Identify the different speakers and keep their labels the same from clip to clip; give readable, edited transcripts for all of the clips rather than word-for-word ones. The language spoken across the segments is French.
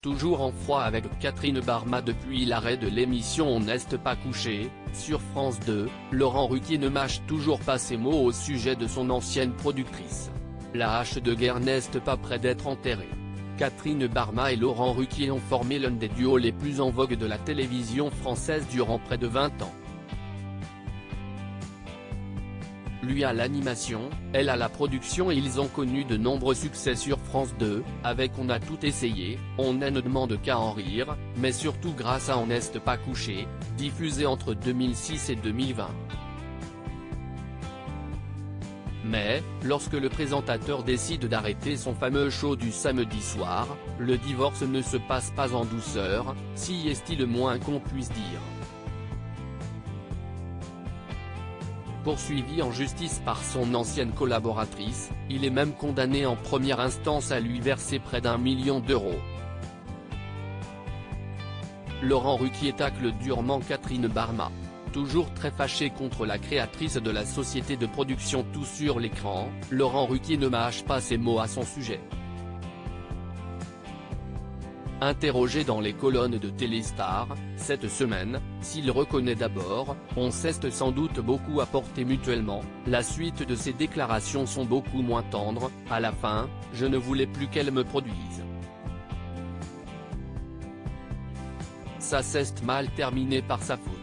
Speaker 1: Toujours en froid avec Catherine Barma depuis l'arrêt de l'émission On n'est pas couché, sur France 2, Laurent Ruquier ne mâche toujours pas ses mots au sujet de son ancienne productrice. La hache de guerre n'est pas près d'être enterrée. Catherine Barma et Laurent Ruquier ont formé l'un des duos les plus en vogue de la télévision française durant près de 20 ans. Lui à l'animation, elle à la production et ils ont connu de nombreux succès sur France 2, avec On a tout essayé, On ne demande qu'à en rire, mais surtout grâce à On n'est pas couché, diffusé entre 2006 et 2020. Mais, lorsque le présentateur décide d'arrêter son fameux show du samedi soir, le divorce ne se passe pas en douceur, si est-il le moins qu'on puisse dire. Poursuivi en justice par son ancienne collaboratrice, il est même condamné en première instance à lui verser près d'1 million d'euros. Laurent Ruquier tacle durement Catherine Barma. Toujours très fâché contre la créatrice de la société de production Tout sur l'écran, Laurent Ruquier ne mâche pas ses mots à son sujet. Interrogé dans les colonnes de Téléstar, cette semaine, s'il reconnaît d'abord, on s'est sans doute beaucoup apporté mutuellement, la suite de ses déclarations sont beaucoup moins tendres, à la fin, je ne voulais plus qu'elle me produise. Ça s'est mal terminé par sa faute.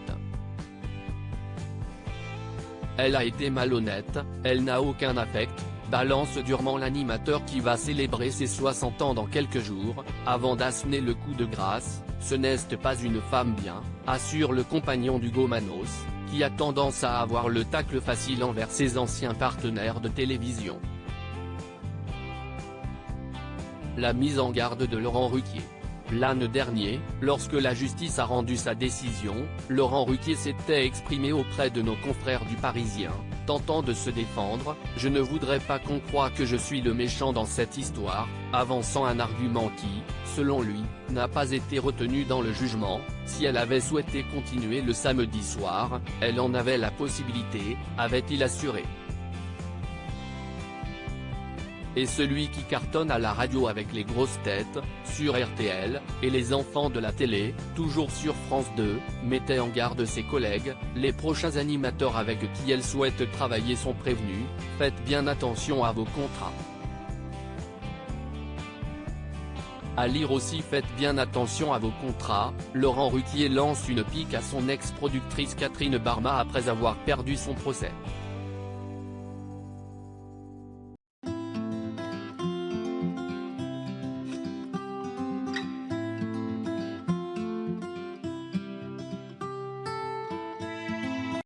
Speaker 1: Elle a été malhonnête, elle n'a aucun affect, balance durement l'animateur qui va célébrer ses 60 ans dans quelques jours, avant d'assener le coup de grâce. Ce n'est pas une femme bien, assure le compagnon d'Hugo Manos, qui a tendance à avoir le tacle facile envers ses anciens partenaires de télévision. La mise en garde de Laurent Ruquier. L'an dernier, lorsque la justice a rendu sa décision, Laurent Ruquier s'était exprimé auprès de nos confrères du Parisien, tentant de se défendre « Je ne voudrais pas qu'on croie que je suis le méchant dans cette histoire », avançant un argument qui, selon lui, n'a pas été retenu dans le jugement. Si elle avait souhaité continuer le samedi soir, elle en avait la possibilité, avait-il assuré. Et celui qui cartonne à la radio avec les grosses têtes, sur RTL, et les enfants de la télé, toujours sur France 2, mettait en garde ses collègues, les prochains animateurs avec qui elle souhaite travailler sont prévenus, faites bien attention à vos contrats. À lire aussi faites bien attention à vos contrats, Laurent Ruquier lance une pique à son ex-productrice Catherine Barma après avoir perdu son procès.